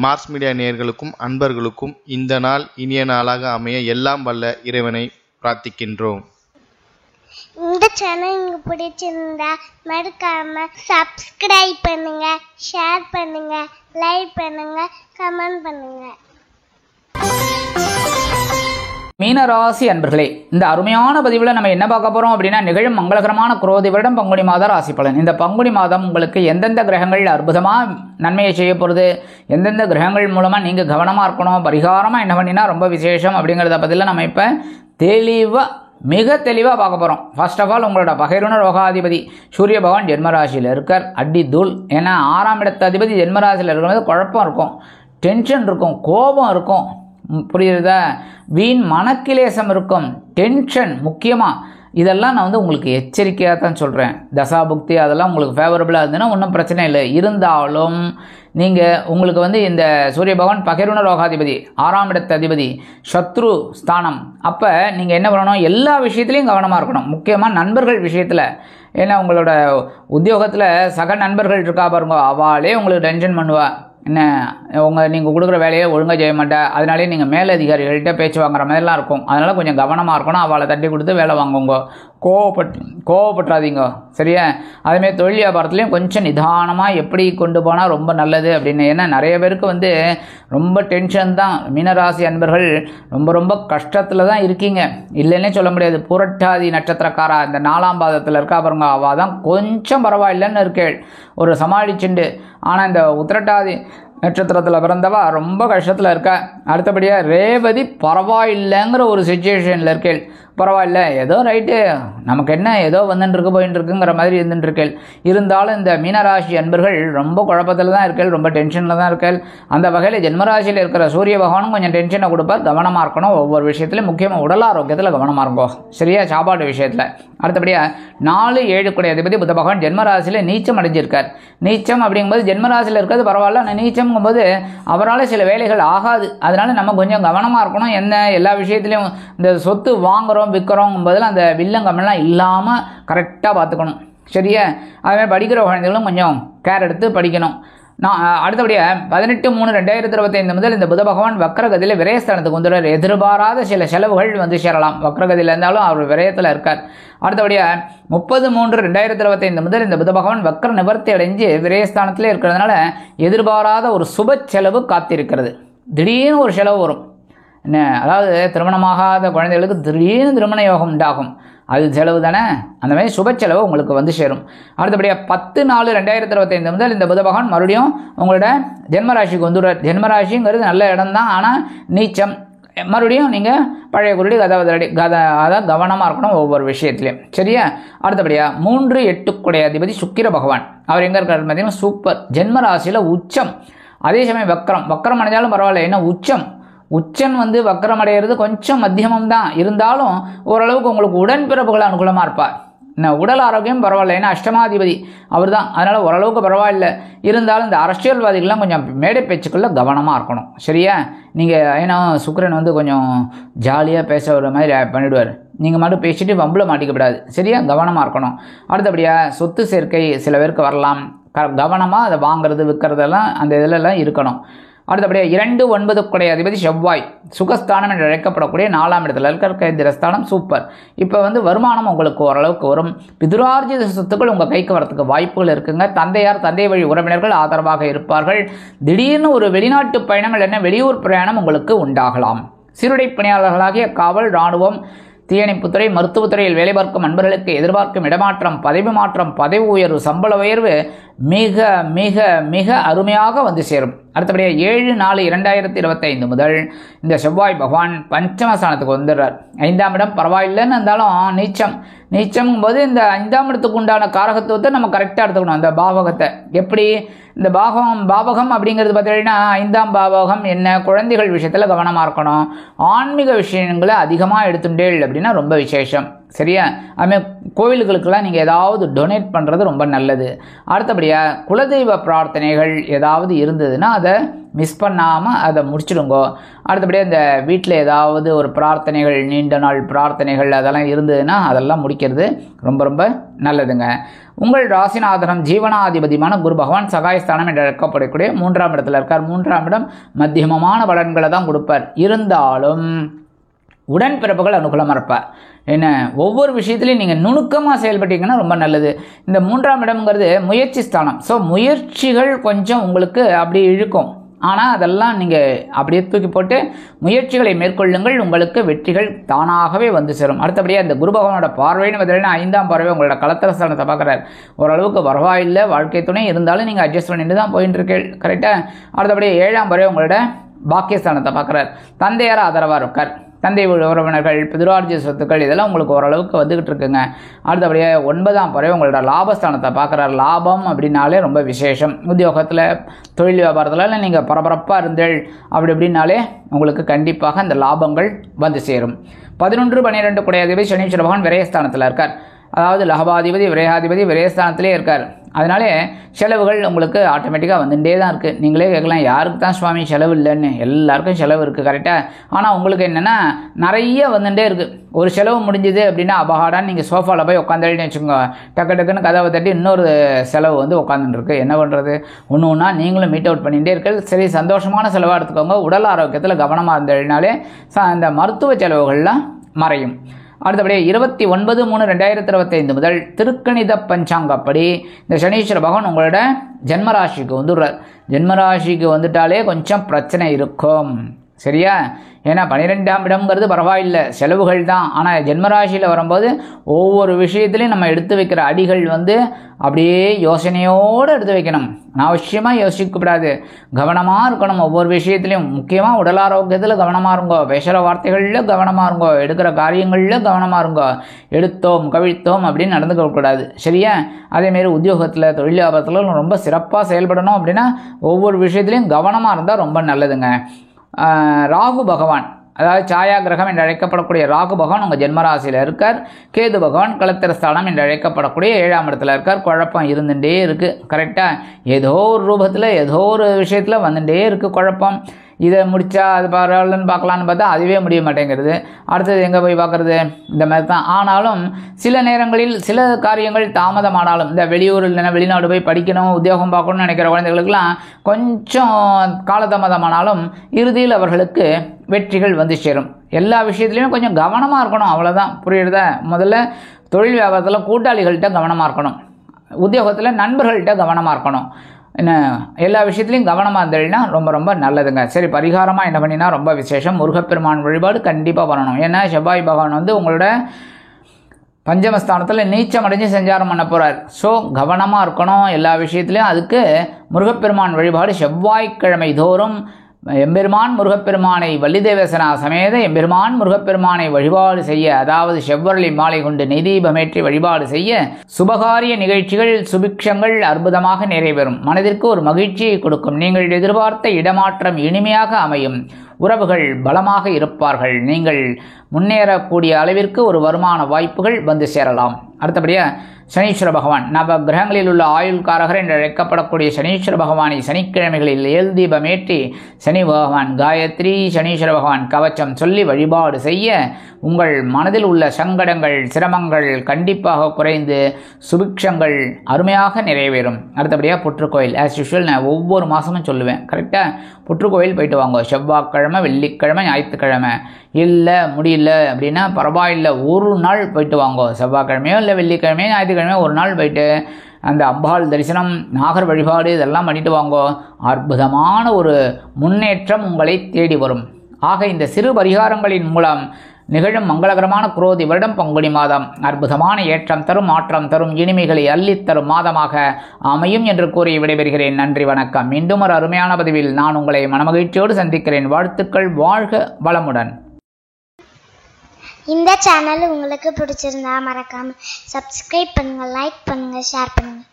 Mars media நேயர்களுக்கும் அன்பர்களுக்கும் இந்த நாள் இனிய நாளாக அமைய எல்லாம் வல்ல இறைவனை பிரார்த்திக்கின்றோம். இந்த சேனல் உங்களுக்கு பிடிச்சிருந்தா மறக்காம சப்ஸ்கிரைப் பண்ணுங்க, ஷேர் பண்ணுங்க, லைக் பண்ணுங்க, கமெண்ட் பண்ணுங்க. மீனராசி அன்பர்களே, இந்த அருமையான பதிவில் நம்ம என்ன பார்க்க போகிறோம் அப்படின்னா, நிகழும் மங்களகரமான குரோதி வருடம் பங்குனி மாத ராசி பலன். இந்த பங்குனி மாதம் உங்களுக்கு எந்தெந்த கிரகங்கள் அற்புதமாக நன்மையை செய்ய போகிறது, எந்தெந்த கிரகங்கள் மூலமாக நீங்கள் கவனமாக இருக்கணும், பரிகாரமாக என்ன பண்ணினா ரொம்ப விசேஷம் அப்படிங்கிறத பற்றிலாம் நம்ம இப்போ மிக தெளிவாக பார்க்க போகிறோம். ஃபர்ஸ்ட் ஆஃப் ஆல், உங்களோட பகைருண ரோகாதிபதி சூரிய பகவான் ஜென்மராசியில் இருக்கார். அடி தூள். ஏன்னா 6ஆம் இடத்து அதிபதி ஜென்மராசியில் இருக்கிறது குழப்பம் இருக்கும், டென்ஷன் இருக்கும், கோபம் இருக்கும், புரியுறதா, வீண் மனக்கிலேசம் இருக்கும், டென்ஷன். முக்கியமாக இதெல்லாம் நான் வந்து உங்களுக்கு எச்சரிக்கையாக தான் சொல்கிறேன். தசாபுக்தி அதெல்லாம் உங்களுக்கு ஃபேவரபுளாக இருந்ததுன்னா ஒன்றும் பிரச்சனை இல்லை. இருந்தாலும் நீங்கள் உங்களுக்கு வந்து இந்த சூரிய பகவான் பகைருண ரோகாதிபதி, 6ஆம் இடத்து அதிபதி, சத்ரு ஸ்தானம். அப்போ நீங்கள் என்ன பண்ணணும், எல்லா விஷயத்துலையும் கவனமாக இருக்கணும். முக்கியமாக நண்பர்கள் விஷயத்தில். ஏன்னா உங்களோட உத்தியோகத்தில் சக நண்பர்கள் இருக்கா பாருங்க, அவளே உங்களுக்கு டென்ஷன் பண்ணுவா. என்ன நீங்கள் கொடுக்குற வேலையை ஒழுங்காக செய்ய மாட்டா, அதனாலே நீங்கள் மேலதிகாரிகள்கிட்ட பேச்சு வாங்குற மாதிரிலாம் இருக்கும். அதனால் கொஞ்சம் கவனமாக இருக்கணும். அவளை தட்டி கொடுத்து வேலை வாங்குங்க, கோவப்பட்டுறாதீங்க, சரியா? அதேமாதிரி தொழில் வியாபாரத்துலேயும் கொஞ்சம் நிதானமாக எப்படி கொண்டு போனால் ரொம்ப நல்லது அப்படின்னு. ஏன்னா நிறைய பேருக்கு வந்து ரொம்ப டென்ஷன் தான். மீனராசி அன்பர்கள் ரொம்ப கஷ்டத்தில் தான் இருக்கீங்க, இல்லைன்னே சொல்ல முடியாது. புரட்டாதி நட்சத்திரக்காரா இந்த 4ஆம் பாதத்தில் இருக்கா பாருங்க, அவள் தான் கொஞ்சம் பரவாயில்லைன்னு இருக்கேள், ஒரு சமாளிச்சுண்டு. ஆனால் இந்த உத்திரட்டாதி நட்சத்திரத்தில் பிறந்தவா ரொம்ப கஷ்டத்தில் இருக்கா. அடுத்தபடியாக ரேவதி பரவாயில்லைங்கிற ஒரு சுச்சுவேஷனில் இருக்கேள். பரவாயில்ல, ஏதோ ரைட்டு, நமக்கு என்ன ஏதோ வந்துட்டுருக்கு போயின்னு இருக்குங்கிற மாதிரி இருந்துட்டுருக்கேள். இருந்தாலும் இந்த மீனராசி அன்பர்கள் ரொம்ப குழப்பத்தில் தான் இருக்கேள், ரொம்ப டென்ஷனில் தான் இருக்கேள். அந்த வகையில் ஜென்மராசியில் இருக்கிற சூரிய பகவானும் கொஞ்சம் டென்ஷனை கொடுப்பார். கவனமாக இருக்கணும் ஒவ்வொரு விஷயத்துலையும், முக்கியமாக உடல் ஆரோக்கியத்தில் கவனமாக இருக்கும், சரியா? சாப்பாடு விஷயத்தில். அடுத்தபடியாக 4, 7 கூடிய அதிபதி புத பகவான் ஜென்மராசியில் நீச்சம் அடைஞ்சிருக்கார். நீச்சம் அப்படிங்கும்போது ஜென்மராசியில் இருக்கிறது பரவாயில்ல, ஆனால் நீச்சம்ங்கும்போது அவரால் சில வேலைகள் ஆகாது. அதனால நம்ம கொஞ்சம் கவனமாக இருக்கணும். என்ன எல்லா விஷயத்துலையும் இந்த சொத்து வாங்குகிறோம் விற்கிறோங்கும்போதில் அந்த வில்லங்கமெல்லாம் இல்லாமல் கரெக்டாக பார்த்துக்கணும், சரியா? அதுமாதிரி படிக்கிற குழந்தைகளும் கொஞ்சம் கேர் எடுத்து படிக்கணும். அடுத்தபடியாக 18/3/2025 முதல் இந்த புத பகவான் வக்ரகதியில் விரயஸ்தானத்துக்கு வந்துடுறார். எதிர்பாராத சில செலவுகள் வந்து சேரலாம். வக்ரகதியில் இருந்தாலும் அவர் விரயத்தில் இருக்கார். அடுத்தபடியாக 30/3/2025 முதல் இந்த புத பகவான் வக்ர நிவர்த்தி அடைஞ்சு விரயஸ்தானத்திலே இருக்கிறதுனால எதிர்பாராத ஒரு சுப செலவு காத்திருக்கிறது. திடீர்னு ஒரு செலவு வரும். என்ன, அதாவது திருமணமாகாத குழந்தைகளுக்கு திடீர்னு திருமண யோகம் உண்டாகும், அது செலவு தானே. அந்த மாதிரி சுப செலவு உங்களுக்கு வந்து சேரும். அடுத்தபடியாக 10/4/2025 முதல் இந்த புத பகவான் மறுபடியும் உங்களோட ஜென்மராசிக்கு வந்துடுறார். ஜென்மராசிங்கிறது நல்ல இடம் தான், ஆனால் நீச்சம். மறுபடியும் நீங்கள் பழைய குருடி அதான் கவனமாக இருக்கணும் ஒவ்வொரு விஷயத்துலையும், சரியா? அடுத்தபடியாக 3, 8 கூடிய அதிபதி சுக்கிர பகவான். அவர் எங்கே இருக்கார் பார்த்தீங்கன்னா சூப்பர், ஜென்மராசியில் உச்சம். அதே சமயம் வக்கரம் அடைஞ்சாலும் பரவாயில்ல. ஏன்னா உச்சன் வந்து வக்கரம் அடைகிறது கொஞ்சம் மத்தியமம் தான். இருந்தாலும் ஓரளவுக்கு உங்களுக்கு உடன்பிறப்புகள் அனுகூலமாக இருப்பார். என்ன, உடல் ஆரோக்கியம் பரவாயில்ல, ஏன்னா அஷ்டமாதிபதி அவர் தான். அதனால் ஓரளவுக்கு பரவாயில்லை. இருந்தாலும் இந்த அரசியல்வாதிகள்லாம் கொஞ்சம் மேடை பேச்சுக்களில் கவனமாக இருக்கணும், சரியா? நீங்கள் ஏன்னா சுக்கிரன் வந்து கொஞ்சம் ஜாலியாக பேச ஒரு மாதிரி பண்ணிவிடுவார். நீங்கள் மட்டும் பேசிட்டு வம்பில் மாட்டிக்கப்படாது, சரியா? கவனமாக இருக்கணும். அடுத்தபடியாக சொத்து சேர்க்கை சில பேருக்கு வரலாம். கவனமாக அதை வாங்கிறது விற்கிறதெல்லாம் அந்த இதிலெல்லாம் இருக்கணும். அடுத்தபடியாக 2, 9 கூடிய அதிபதி செவ்வாய், சுகஸ்தானம் என்று அழைக்கப்படக்கூடிய 4ஆம் இடத்துல இருக்கிற கேந்திரஸ்தானம். சூப்பர். இப்போ வந்து வருமானம் உங்களுக்கு ஓரளவுக்கு வரும். பிதுரார்ஜித சொத்துக்கள் உங்கள் கைக்கு வரத்துக்கு வாய்ப்புகள் இருக்குங்க. தந்தை வழி உறவினர்கள் ஆதரவாக இருப்பார்கள். திடீர்னு ஒரு வெளிநாட்டு பயணங்கள், என்ன வெளியூர் பிரயாணம் உங்களுக்கு உண்டாகலாம். சீருடை பணியாளர்களாகிய காவல், இராணுவம், தீயணைப்புத்துறை, மருத்துவத்துறையில் வேலை பார்க்கும் நண்பர்களுக்கு எதிர்பார்க்கும் இடமாற்றம், பதவி மாற்றம், பதவி உயர்வு, சம்பள உயர்வு மிக மிக மிக அருமையாக வந்து சேரும். அடுத்தபடியாக 7/4/2025 முதல் இந்த செவ்வாய் பகவான் பஞ்சமஸ்தானத்துக்கு வந்துடுறார். 5ஆம் இடம் பரவாயில்லைன்னு இருந்தாலும் நீச்சம் போது இந்த 5ஆம் இடத்துக்கு உண்டான காரகத்துவத்தை நம்ம கரெக்டாக எடுத்துக்கணும். அந்த பாவகத்தை எப்படி, இந்த பாவகம் அப்படிங்கிறது பார்த்தீங்கன்னா 5ஆம் பாவகம் என்ன, குழந்தைகள் விஷயத்தில் கவனமாக இருக்கணும். ஆன்மீக விஷயங்களை அதிகமாக எடுத்துட்டேள் அப்படின்னா ரொம்ப விசேஷம். சரியா? அதுமாதிரி கோவில்களுக்கெல்லாம் நீங்கள் ஏதாவது டொனேட் பண்ணுறது ரொம்ப நல்லது. அடுத்தபடியாக குலதெய்வ பிரார்த்தனைகள் ஏதாவது இருந்ததுன்னா அதை மிஸ் பண்ணாமல் அதை முடிச்சிடுங்கோ. அடுத்தபடியாக இந்த வீட்டில் ஏதாவது ஒரு பிரார்த்தனைகள், நீண்ட நாள் பிரார்த்தனைகள் அதெல்லாம் இருந்ததுன்னா அதெல்லாம் முடிக்கிறது ரொம்ப ரொம்ப நல்லதுங்க. உங்கள் ராசிநாதனம் ஜீவனாதிபதியான குரு பகவான் சகாயஸ்தானம் என்று அழைக்கப்படக்கூடிய 3ஆம் இடத்துல இருக்கார். 3ஆம் இடம் மத்தியமமான பலன்களை தான் கொடுப்பார். இருந்தாலும் உடன்பிறப்புகள் அனுகூலமாக இருப்பார். என்ன, ஒவ்வொரு விஷயத்துலையும் நீங்கள் நுணுக்கமாக செயல்பட்டீங்கன்னா ரொம்ப நல்லது. இந்த 3ஆம் இடம்ங்கிறது முயற்சி ஸ்தானம். ஸோ முயற்சிகள் கொஞ்சம் உங்களுக்கு அப்படி இழுக்கும். ஆனால் அதெல்லாம் நீங்கள் அப்படியே தூக்கி போட்டு முயற்சிகளை மேற்கொள்ளுங்கள், உங்களுக்கு வெற்றிகள் தானாகவே வந்து சேரும். அடுத்தபடியாக இந்த குரு பகவானோட பார்வைன்னு பார்த்தீங்கன்னா 5ஆம் பார்வை உங்களோட கலத்திரஸ்தானத்தை பார்க்குறாரு. ஓரளவுக்கு பரவாயில்லை, வாழ்க்கை துணை இருந்தாலும் நீங்கள் அட்ஜஸ்ட் பண்ணிட்டு தான் போயிட்டு இருக்கீங்க, கரெக்டாக? அடுத்தபடியாக 7ஆம் பார்வை உங்களோட பாக்கியஸ்தானத்தை பார்க்குறாரு. தந்தையார ஆதரவாக இருக்கார். தந்தை உறவினர்கள், பிதுரார்ஜித சொத்துக்கள் இதெல்லாம் உங்களுக்கு ஓரளவுக்கு வந்துக்கிட்டு இருக்குங்க. அடுத்தபடியாக 9ஆம் பறவை உங்களோட லாபஸ்தானத்தை பார்க்குறாரு. லாபம் அப்படின்னாலே ரொம்ப விசேஷம். உத்தியோகத்தில், தொழில் வியாபாரத்தில் நீங்கள் பரபரப்பாக இருந்தீள் அப்படி அப்படின்னாலே உங்களுக்கு கண்டிப்பாக இந்த லாபங்கள் வந்து சேரும். 11, 12 குடையாதிபதி சனீஸ்வர பகவான் விரயஸ்தானத்தில் இருக்கார். அதாவது லாபாதிபதி, விரயாதிபதி விரயஸ்தானத்திலே இருக்கார். அதனாலே செலவுகள் உங்களுக்கு ஆட்டோமேட்டிக்காக வந்துட்டே தான் இருக்குது. நீங்களே கேட்கலாம், யாருக்கு தான் சுவாமி செலவு இல்லைன்னு? எல்லாருக்கும் செலவு இருக்குது, கரெக்டாக? ஆனால் உங்களுக்கு என்னென்னா நிறைய வந்துட்டே இருக்குது. ஒரு செலவு முடிஞ்சுது அப்படின்னா அபகாடான்னு நீங்கள் சோஃபாவில் போய் உட்காந்துன்னு வச்சுக்கோங்க, டக்கு டக்குன்னு கதவை தட்டி இன்னொரு செலவு வந்து உட்காந்துருக்கு. என்ன பண்ணுறது? ஒன்று ஒன்றா நீங்களும் மீட் அவுட் பண்ணிகிட்டே இருக்கிறது. சரி, சந்தோஷமான செலவாக எடுத்துக்கோங்க. உடல் ஆரோக்கியத்தில் கவனமாக இருந்ததுனாலே இந்த மருத்துவ செலவுகள்லாம் மறையும். அடுத்தபடியே 29/3/2025 முதல் திருக்கணித பஞ்சாங்கப்படி இந்த சனீஸ்வர பகவான் உங்களோட ஜென்மராசிக்கு வந்துடுறார். ஜென்மராசிக்கு வந்துட்டாலே கொஞ்சம் பிரச்சனை இருக்கும், சரியா? ஏன்னா 12ஆம் இடம்ங்கிறது பரவாயில்லை, செலவுகள் தான். ஆனால் ஜென்மராசியில் வரும்போது ஒவ்வொரு விஷயத்துலையும் நம்ம எடுத்து வைக்கிற அடிகள் வந்து அப்படியே யோசனையோடு எடுத்து வைக்கணும். அவசியமாக யோசிக்கக்கூடாது, கவனமாக இருக்கணும் ஒவ்வொரு விஷயத்துலையும். முக்கியமாக உடல் ஆரோக்கியத்தில் கவனமாக இருங்கோ, பேசுகிற வார்த்தைகளில் கவனமாக இருங்கோ, எடுக்கிற காரியங்களில் கவனமாக இருங்கோ. எடுத்தோம் கவிழ்த்தோம் அப்படின்னு நடந்துக்கக்கூடாது, சரியா? அதேமாரி உத்தியோகத்தில், தொழில் வியாபாரத்தில் ரொம்ப சிறப்பாக செயல்படணும் அப்படின்னா ஒவ்வொரு விஷயத்துலையும் கவனமாக இருந்தால் ரொம்ப நல்லதுங்க. ராகு பகவான், அதாவது சாயா கிரகம் என்று அழைக்கப்படக்கூடிய ராகு பகவான் உங்கள் ஜென்மராசியில் இருக்கார். கேது பகவான் கலத்திரஸ்தானம் என்று அழைக்கப்படக்கூடிய 7ஆம் இடத்துல இருக்கார். குழப்பம் இருந்துகிட்டே இருக்குது, கரெக்டாக? ஏதோ ஒரு ரூபத்தில், ஏதோ ஒரு விஷயத்தில் வந்துட்டே இருக்குது குழப்பம். இதை முடித்தா அது பரவாயில்லன்னு பார்க்கலான்னு பார்த்தா அதுவே முடிய மாட்டேங்கிறது. அடுத்தது எங்கே போய் பார்க்குறது? இந்த மாதிரி தான். ஆனாலும் சில நேரங்களில் சில காரியங்கள் தாமதமானாலும், இந்த வெளியூர் இல்லைன்னா வெளிநாடு போய் படிக்கணும், உத்தியோகம் பார்க்கணும்னு நினைக்கிற குழந்தைகளுக்கெல்லாம் கொஞ்சம் காலதாமதமானாலும் இறுதியில் அவர்களுக்கு வெற்றிகள் வந்து சேரும். எல்லா விஷயத்துலையும் கொஞ்சம் கவனமாக இருக்கணும், அவ்வளோதான். புரியுறதா? முதல்ல தொழில் வியாபாரத்தில் கூட்டாளிகள்கிட்ட கவனமாக இருக்கணும், உத்தியோகத்தில் நண்பர்கள்கிட்ட கவனமாக இருக்கணும். என்ன, எல்லா விஷயத்துலையும் கவனமாக இருந்ததுன்னா ரொம்ப ரொம்ப நல்லதுங்க. சரி, பரிகாரமாக என்ன பண்ணினா ரொம்ப விசேஷம், முருகப்பெருமான் வழிபாடு கண்டிப்பாக பண்ணணும். ஏன்னா செவ்வாய் பகவான் வந்து உங்களோட பஞ்சமஸ்தானத்தில் நீச்சம் அடைஞ்சு சஞ்சாரம் பண்ண போகிறார். ஸோ கவனமாக இருக்கணும் எல்லா விஷயத்துலையும். அதுக்கு முருகப்பெருமான் வழிபாடு செவ்வாய்க்கிழமை தோறும் எம்பெருமான் முருகப்பெருமானை வள்ளிதேவசனா சமேத எம்பெருமான் முருகப்பெருமானை வழிபாடு செய்ய, அதாவது செவ்வரளி மாலை கொண்டு நெய்தீபமேற்றி வழிபாடு செய்ய சுபகாரிய நிகழ்ச்சிகள், சுபிக்ஷங்கள் அற்புதமாக நிறைவேறும். மனதிற்கு ஒரு மகிழ்ச்சியை கொடுக்கும். நீங்கள் எதிர்பார்த்த இடமாற்றம் இனிமையாக அமையும். உறவுகள் பலமாக இருப்பார்கள். நீங்கள் முன்னேறக்கூடிய அளவிற்கு ஒரு வருமான வாய்ப்புகள் வந்து சேரலாம். அடுத்தபடியாக சனீஸ்வர பகவான், நவ கிரகங்களில் உள்ள ஆயுள்காரகர் என்று அழைக்கப்படக்கூடிய சனீஸ்வர பகவானை சனிக்கிழமைகளில் ஏல் தீபமேற்றி சனி பகவான் காயத்ரி சனீஸ்வர பகவான் கவச்சம் சொல்லி வழிபாடு செய்ய உங்கள் மனதில் உள்ள சங்கடங்கள், சிரமங்கள் கண்டிப்பாக குறைந்து சுபிக்ஷங்கள் அருமையாக நிறைவேறும். அடுத்தபடியாக புற்றுக்கோயில், ஆஸ் யூஷுவல் நான் ஒவ்வொரு மாதமும் சொல்லுவேன், கரெக்டாக? புற்றுக்கோயில் போயிட்டு வாங்க. செவ்வாய்க்கிழமை, வெள்ளிக்கிழமை, ஞாயிற்றுக்கிழமை. இல்லை முடியல அப்படின்னா பரவாயில்லை, ஒரு நாள் போயிட்டு வாங்க. செவ்வாய்க்கிழமையோ இல்லை வெள்ளிக்கிழமையோ ஞாயிற்றுக்கிழமையோ ஒரு நாள் போயிட்டு அந்த அம்பாள் தரிசனம், நாகர் வழிபாடு இதெல்லாம் பண்ணிட்டு வாங்கோ. அற்புதமான ஒரு முன்னேற்றம் உங்களை தேடி வரும். ஆக இந்த சிறு பரிகாரங்களின் மூலம் நிகழும் மங்களகரமான குரோதி வருடம் பங்குனி மாதம் அற்புதமான ஏற்றம் தரும், மாற்றம் தரும், இனிமைகளை அள்ளித்தரும் மாதமாக அமையும் என்று கூறி விடைபெறுகிறேன். நன்றி, வணக்கம். மீண்டும் ஒரு அருமையான பதிவில் நான் உங்களை மனமகிழ்ச்சியோடு சந்திக்கிறேன். வாழ்த்துக்கள். வாழ்க வளமுடன். இந்த சேனல் உங்களுக்கு பிடிச்சிருந்தா மறக்காம சப்ஸ்கிரைப் பண்ணுங்க, லைக் பண்ணுங்க, ஷேர் பண்ணுங்க.